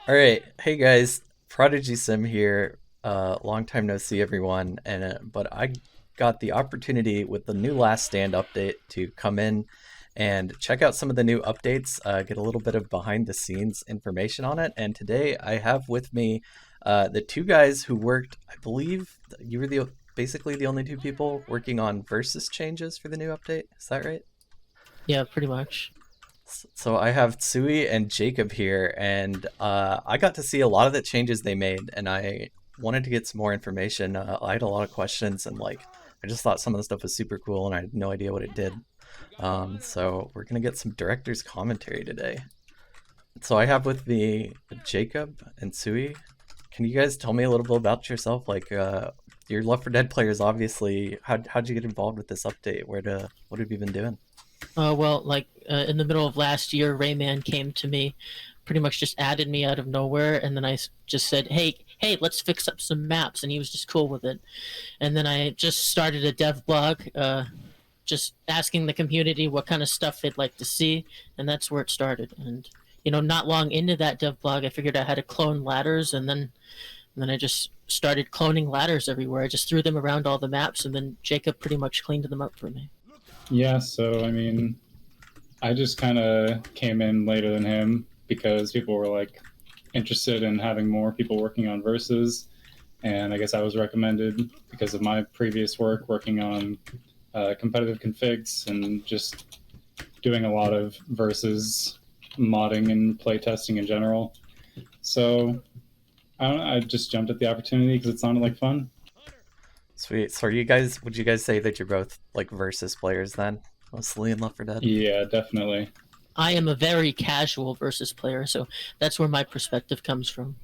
All right, hey guys, Prodigy Sim here. Long time no see, everyone. And but I got the opportunity with the new Last Stand update to come in and check out some of the new updates, get a little bit of behind the scenes information on it. And today I have with me the two guys who worked. I believe you were the basically the only two people working on versus changes for the new update. Is that right? Yeah, pretty much. So I have Tsuey and Jacob here, and I got to see a lot of the changes they made, and I wanted to get some more information. I had a lot of questions, and I just thought some of the stuff was super cool, and I had no idea what it did. So we're gonna get some director's commentary today. So I have with me Jacob and Tsuey. Can you guys tell me a little bit about yourself? Your Left 4 Dead players, obviously. How'd you get involved with this update? What have you been doing? In the middle of last year, Rayman came to me, pretty much just added me out of nowhere, and then just said, "Hey, let's fix up some maps," and he was just cool with it. And then I just started a dev blog, just asking the community what kind of stuff they'd like to see, and that's where it started. And not long into that dev blog, I figured out how to clone ladders, and then I just started cloning ladders everywhere. I just threw them around all the maps, and then Jacob pretty much cleaned them up for me. Yeah, so I mean, I just kind of came in later than him because people were like interested in having more people working on verses, and I guess I was recommended because of my previous work working on competitive configs and just doing a lot of verses modding and playtesting in general. So I don't know, I just jumped at the opportunity because it sounded like fun. Sweet. So are you guys, would you guys say that you're both like versus players then? Mostly in Left 4 Dead? Yeah, definitely. I am a very casual versus player, so that's where my perspective comes from.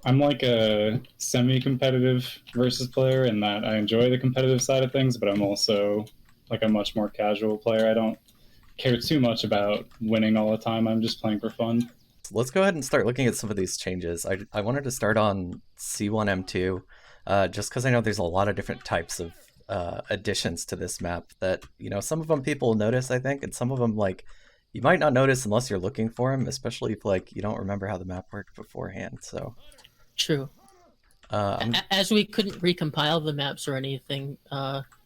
I'm like a semi-competitive versus player in that I enjoy the competitive side of things, but I'm also like a much more casual player. I don't care too much about winning all the time. I'm just playing for fun. So let's go ahead and start looking at some of these changes. I wanted to start on C1M2, just because I know there's a lot of different types of additions to this map that, some of them people will notice, I think, and some of them, you might not notice unless you're looking for them, especially if, you don't remember how the map worked beforehand. So, True. I'm As we couldn't recompile the maps or anything,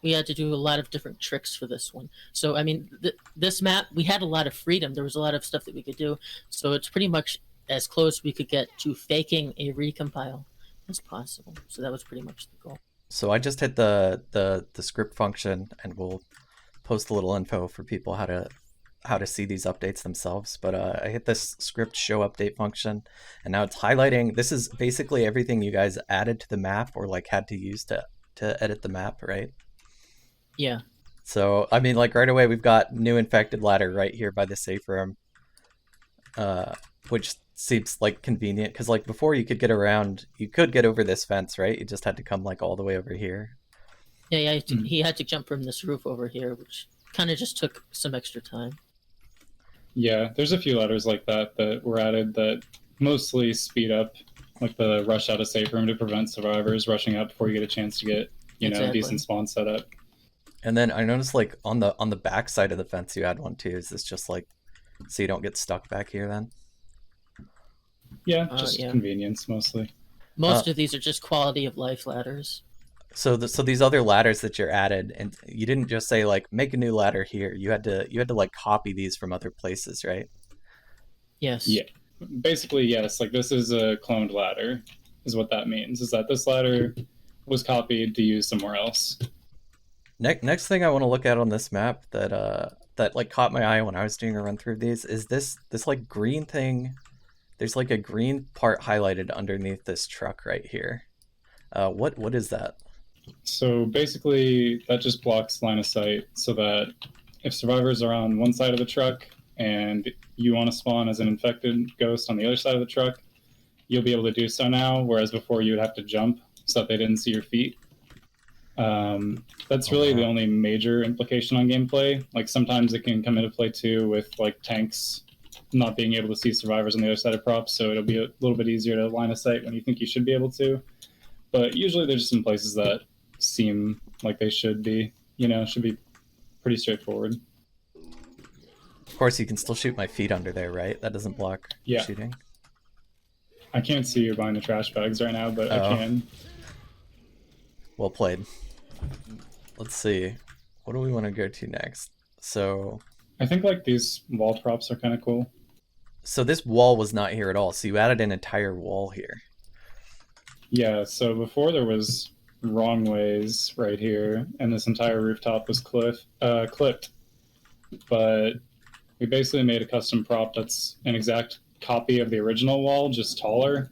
we had to do a lot of different tricks for this one. So, I mean, this map, we had a lot of freedom. There was a lot of stuff that we could do. So, it's pretty much as close we could get to faking a recompile as possible. So, that was pretty much the goal. So I just hit the script function, and we'll post a little info for people how to see these updates themselves. But I hit this script show update function, and now it's highlighting. This is basically everything you guys added to the map or had to use to edit the map, right? Yeah. So I mean, right away we've got new infected ladder right here by the safe room, which seems convenient because before you could get around, you could get over this fence, right? You just had to come all the way over here. Yeah, Mm. he had to jump from this roof over here, which kind of just took some extra time. Yeah, there's a few letters like that that were added that mostly speed up like the rush out of safe room to prevent survivors rushing out before you get a chance to get, Exactly. decent spawn set up. And then I noticed on the back side of the fence you had one too. Is this just so you don't get stuck back here then? Yeah, just Yeah. convenience mostly. Uh, Most of these are just quality of life ladders. so these other ladders that you're added, and you didn't just say make a new ladder here. You had to copy these from other places, right? Yes. Yeah. Basically, yes, like this is a cloned ladder is what that means. Is that this ladder was copied to use somewhere else. Next thing I want to look at on this map that caught my eye when I was doing a run through of these is this green thing. There's a green part highlighted underneath this truck right here. What is that? So basically, that just blocks line of sight so that if survivors are on one side of the truck and you want to spawn as an infected ghost on the other side of the truck, you'll be able to do so now, whereas before you would have to jump so that they didn't see your feet. That's Oh really the wow. only major implication on gameplay. Like sometimes it can come into play too with like tanks not being able to see survivors on the other side of props, so it'll be a little bit easier to line of sight when you think you should be able to. But usually there's some places that seem like they should be, should be pretty straightforward. Of course, you can still shoot my feet under there, right? That doesn't block Yeah. shooting. I can't see you behind the trash bags right now, but I Oh. can. Well played. Let's see. What do we want to go to next? So I think like these wall props are kind of cool. this wall was not here at all. So you added an entire wall here. Yeah, so before there was wrong ways right here, and this entire rooftop was clipped. But we basically made a custom prop that's an exact copy of the original wall, just taller,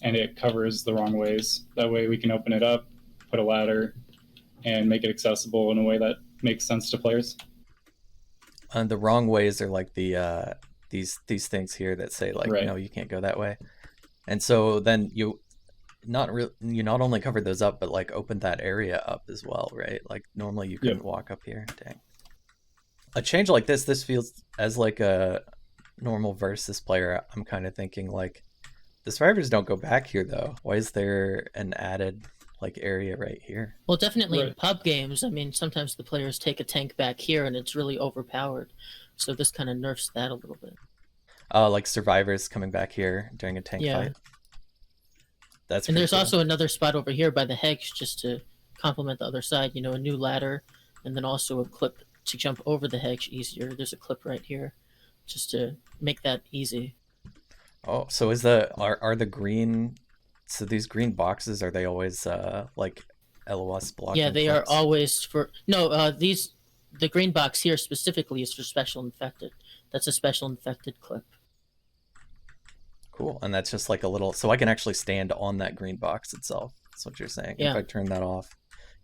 and it covers the wrong ways. That way we can open it up, put a ladder, and make it accessible in a way that makes sense to players. And the wrong ways are like the these things here that say like Right. no, you can't go that way. And so then you not only covered those up, but like opened that area up as well, right? Like normally you couldn't walk up here. Dang. A change like this feels as like a normal versus player. I'm kind of thinking like the survivors don't go back here though. Why is there an added like area right here? Well, definitely in Right. pub games, I mean, sometimes the players take a tank back here and it's really overpowered. So this kind of nerfs that a little bit. Like survivors coming back here during a tank fight. That's And there's cool. also another spot over here by the hedge just to complement the other side, you know, a new ladder and then also a clip to jump over the hedge easier. There's a clip right here just to make that easy. Oh, so is are the green, so these green boxes, are they always like LOS blocking Yeah, they clips? are always for the green box here specifically is for special infected. That's a special infected clip. Cool. And that's just like a little, so I can actually stand on that green box itself. That's what you're saying. Yeah. If I turn that off,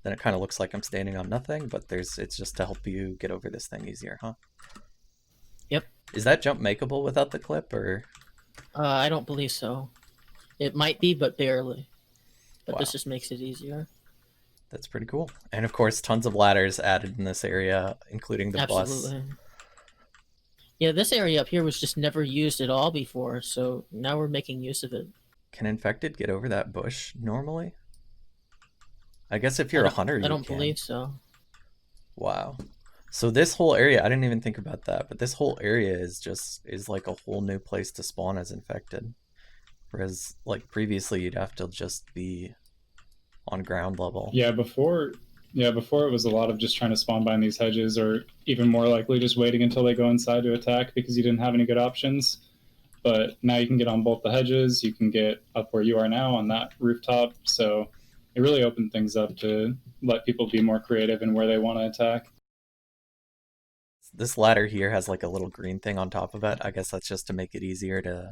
then it kind of looks like I'm standing on nothing, but it's just to help you get over this thing easier, huh? Yep. Is that jump makeable without the clip, or? I don't believe so. It might be, but barely. But Wow. this just makes it easier. That's pretty cool. And of course, tons of ladders added in this area, including the bus. Absolutely. Yeah, this area up here was just never used at all before, so now we're making use of it. Can infected get over that bush normally? I guess if you're a hunter, I don't can. believe so. Wow. So this whole area, I didn't even think about that, but this whole area is like a whole new place to spawn as infected. Whereas like previously you'd have to just be on ground level. Yeah, before it was a lot of just trying to spawn behind these hedges, or even more likely just waiting until they go inside to attack because you didn't have any good options. But now you can get on both the hedges, you can get up where you are now on that rooftop, so it really opened things up to let people be more creative in where they want to attack. This ladder here has like a little green thing on top of it. I guess that's just to make it easier to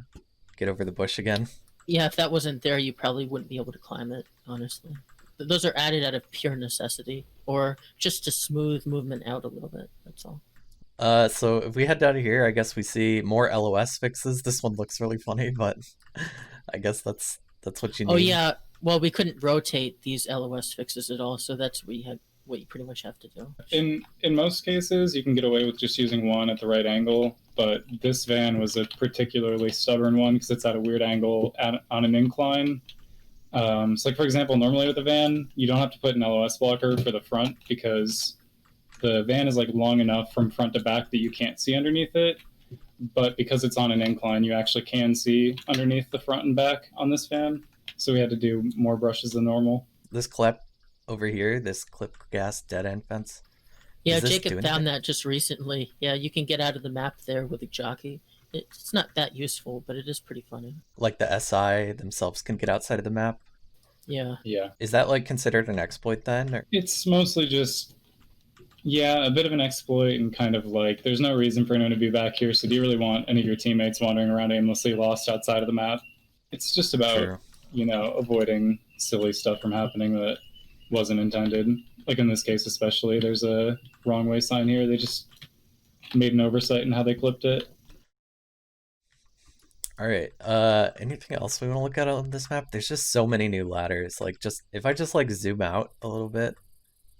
get over the bush again. Yeah, if that wasn't there, you probably wouldn't be able to climb it, honestly. But those are added out of pure necessity, or just to smooth movement out a little bit, that's all. So if we head down here, I guess we see more LOS fixes. This one looks really funny, but I guess that's what you need. Oh yeah, well we couldn't rotate these LOS fixes at all, so that's what you pretty much have to do. In most cases, you can get away with just using one at the right angle, but this van was a particularly stubborn one because it's at a weird angle on an incline. So like for example, normally with a van, you don't have to put an LOS blocker for the front because the van is like long enough from front to back that you can't see underneath it. But because it's on an incline, you actually can see underneath the front and back on this van. So we had to do more brushes than normal. This clip over here, this clip gas dead end fence. Yeah, Does this Jacob do found anything? that just recently. Yeah, you can get out of the map there with a jockey. It's not that useful, but it is pretty funny. Like the SI themselves can get outside of the map. Yeah. Yeah. Is that like considered an exploit then? Or? It's mostly just, yeah, a bit of an exploit and kind of like there's no reason for anyone to be back here. So do you really want any of your teammates wandering around aimlessly lost outside of the map? It's just about, True. Avoiding silly stuff from happening that wasn't intended. Like in this case, especially, there's a wrong way sign here. They just made an oversight in how they clipped it. All right. Anything else we want to look at on this map? There's just so many new ladders. Like if I just like zoom out a little bit,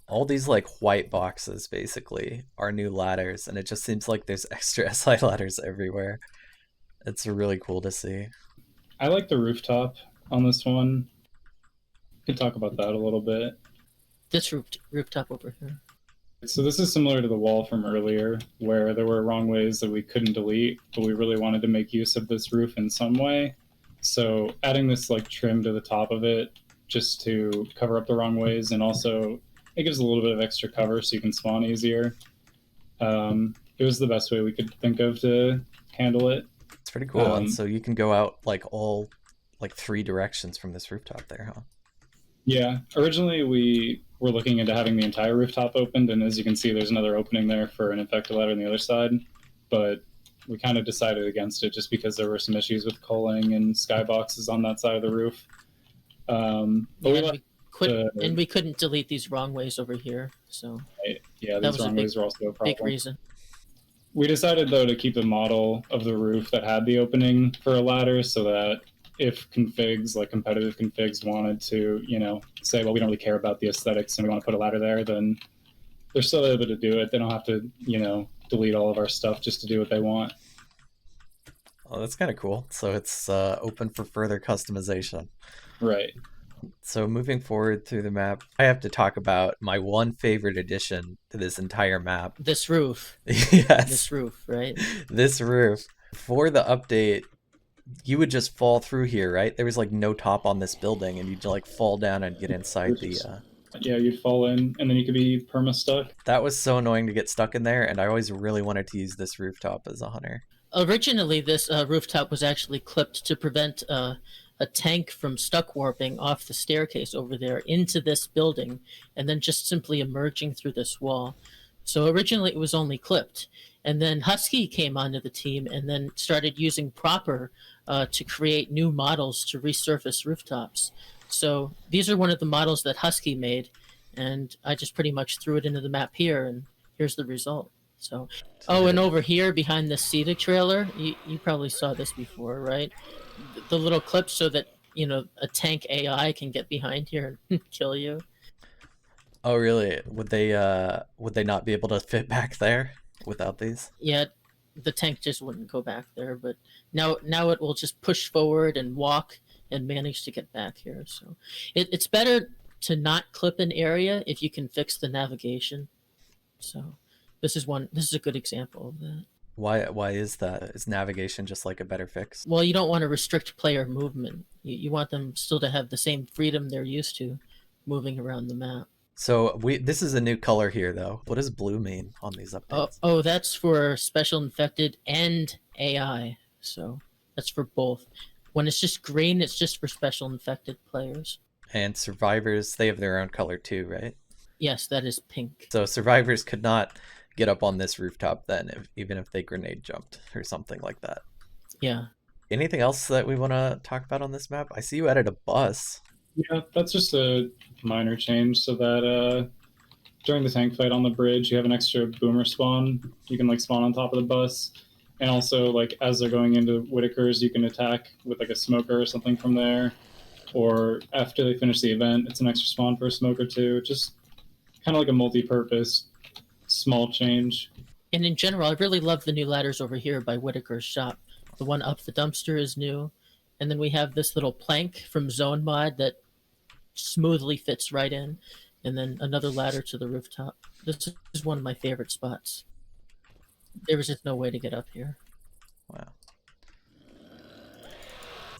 all these like white boxes basically are new ladders, and it just seems like there's extra SI ladders everywhere. It's really cool to see. I like the rooftop on this one. Could talk about that a little bit. This rooftop over here. So this is similar to the wall from earlier, where there were wrong ways that we couldn't delete, but we really wanted to make use of this roof in some way. So adding this like trim to the top of it just to cover up the wrong ways, and also it gives a little bit of extra cover so you can spawn easier. It was the best way we could think of to handle it. It's pretty cool. And so you can go out like all like 3 directions from this rooftop there, huh? Yeah. Originally, we were looking into having the entire rooftop opened, and as you can see, there's another opening there for an infected ladder on the other side. But we kind of decided against it just because there were some issues with culling and skyboxes on that side of the roof. We couldn't delete these wrong ways over here. So yeah, these wrong ways were also a problem. Big reason. We decided, though, to keep the model of the roof that had the opening for a ladder so that if configs, like competitive configs, wanted to, say, well, we don't really care about the aesthetics and we want to put a ladder there, then they're still able to do it. They don't have to, delete all of our stuff just to do what they want. Oh, that's kind of cool. So it's open for further customization. Right. So moving forward through the map, I have to talk about my one favorite addition to this entire map. This roof. Yes. This roof, right? This roof. For the update, you would just fall through here, right? There was like no top on this building, and you'd like fall down and get inside the... Yeah, you'd fall in, and then you could be perma-stuck. That was so annoying to get stuck in there, and I always really wanted to use this rooftop as a hunter. Originally, this rooftop was actually clipped to prevent a tank from stuck warping off the staircase over there into this building, and then just simply emerging through this wall. So originally it was only clipped, and then Husky came onto the team and then started using Proper to create new models to resurface rooftops. So these are one of the models that Husky made, and I just pretty much threw it into the map here, and here's the result. So, and over here behind the CETA trailer, you probably saw this before, right? The little clip so that, a tank AI can get behind here and kill you. Oh, really? Would they not be able to fit back there without these? Yeah, the tank just wouldn't go back there, but now it will just push forward and walk and manage to get back here. So it's better to not clip an area if you can fix the navigation. So this is a good example of that. Why is that? Is navigation just like a better fix? Well, you don't want to restrict player movement. You want them still to have the same freedom they're used to moving around the map. So this is a new color here, though. What does blue mean on these updates? Oh, that's for special infected and AI. So that's for both. When it's just green, it's just for special infected players. And survivors, they have their own color too, right? Yes, that is pink. So survivors could not get up on this rooftop then, even if they grenade jumped or something like that. Yeah. Anything else that we want to talk about on this map? I see you added a bus. Yeah, that's just a minor change so that during the tank fight on the bridge, you have an extra boomer spawn. You can spawn on top of the bus. And also, as they're going into Whitaker's, you can attack with a smoker or something from there. Or after they finish the event, it's an extra spawn for a smoker too. Just kind of like a multi-purpose small change. And in general, I really love the new ladders over here by Whitaker's shop. The one up the dumpster is new. And then we have this little plank from Zone Mod that smoothly fits right in. And then another ladder to the rooftop. This is one of my favorite spots. There was just no way to get up here. Wow.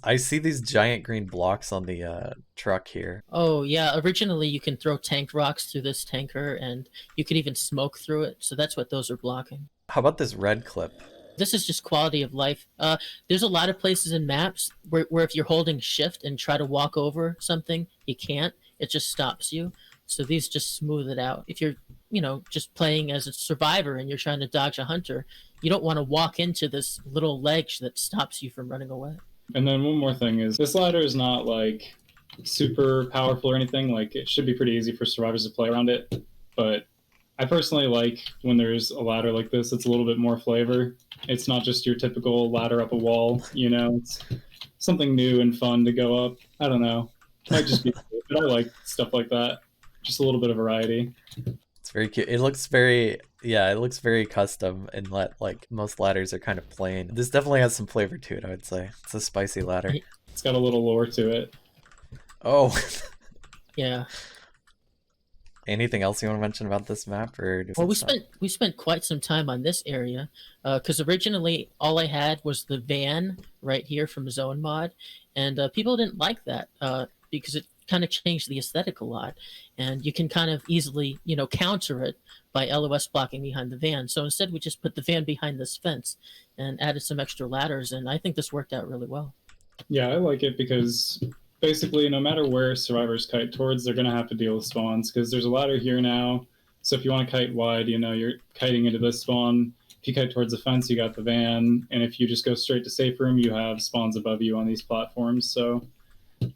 I see these giant green blocks on the truck here. Oh, yeah. Originally, you can throw tank rocks through this tanker, and you could even smoke through it. So that's what those are blocking. How about this red clip? This is just quality of life. There's a lot of places in maps where if you're holding shift and try to walk over something, you can't. It just stops you. So these just smooth it out. If you're, just playing as a survivor and you're trying to dodge a hunter, you don't want to walk into this little ledge that stops you from running away. And then one more thing is this ladder is not super powerful or anything. It should be pretty easy for survivors to play around it. But I personally like when there's a ladder like this, it's a little bit more flavor. It's not just your typical ladder up a wall, It's something new and fun to go up. I don't know. It might just be cool, but I like stuff like that. Just a little bit of variety. It's very cute. It looks very custom, and most ladders are kind of plain. This definitely has some flavor to it, I would say. It's a spicy ladder. It's got a little lore to it. Oh. Yeah. Anything else you want to mention about this map, or well, we spent quite some time on this area because originally all I had was the van right here from Zone Mod, and people didn't like that because it kind of changed the aesthetic a lot, and you can kind of easily counter it by LOS blocking behind the van. So instead, we just put the van behind this fence and added some extra ladders, and I think this worked out really well. Yeah, I like it because basically, no matter where survivors kite towards, they're going to have to deal with spawns because there's a ladder here now. So if you want to kite wide, you're kiting into this spawn. If you kite towards the fence, you got the van. And if you just go straight to safe room, you have spawns above you on these platforms. So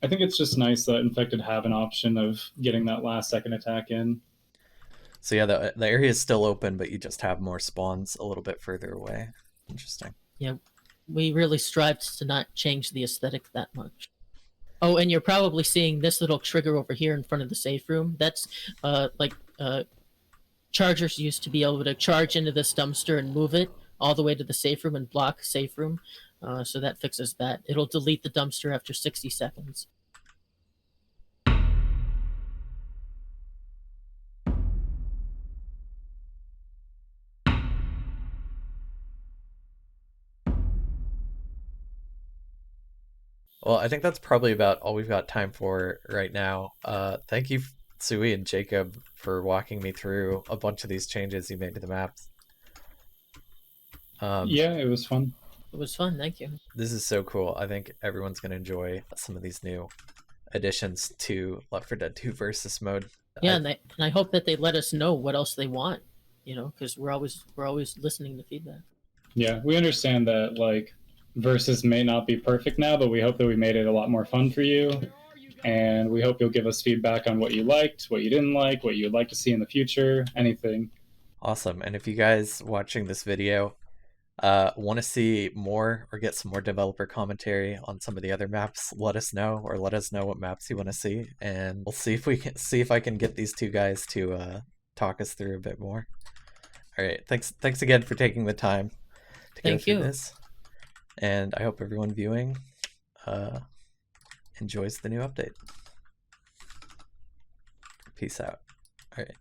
I think it's just nice that Infected have an option of getting that last second attack in. So yeah, the area is still open, but you just have more spawns a little bit further away. Interesting. Yeah, we really strived to not change the aesthetic that much. Oh, and you're probably seeing this little trigger over here in front of the safe room. That's chargers used to be able to charge into this dumpster and move it all the way to the safe room and block safe room. So that fixes that. It'll delete the dumpster after 60 seconds. Well, I think that's probably about all we've got time for right now. Thank you, Tsuey and Jacob, for walking me through a bunch of these changes you made to the maps. Yeah, it was fun. It was fun, thank you. This is so cool. I think everyone's going to enjoy some of these new additions to Left 4 Dead 2 versus mode. Yeah, and I hope that they let us know what else they want, because we're always listening to feedback. Yeah, we understand that like versus may not be perfect now, but we hope that we made it a lot more fun for you. And we hope you'll give us feedback on what you liked, what you didn't like, what you'd like to see in the future, anything. Awesome. And if you guys watching this video want to see more or get some more developer commentary on some of the other maps, let us know, or let us know what maps you want to see, and we'll see if I can get these two guys to talk us through a bit more. All right, thanks again for taking the time to go through this, and I hope everyone viewing enjoys the new update. Peace out. All right.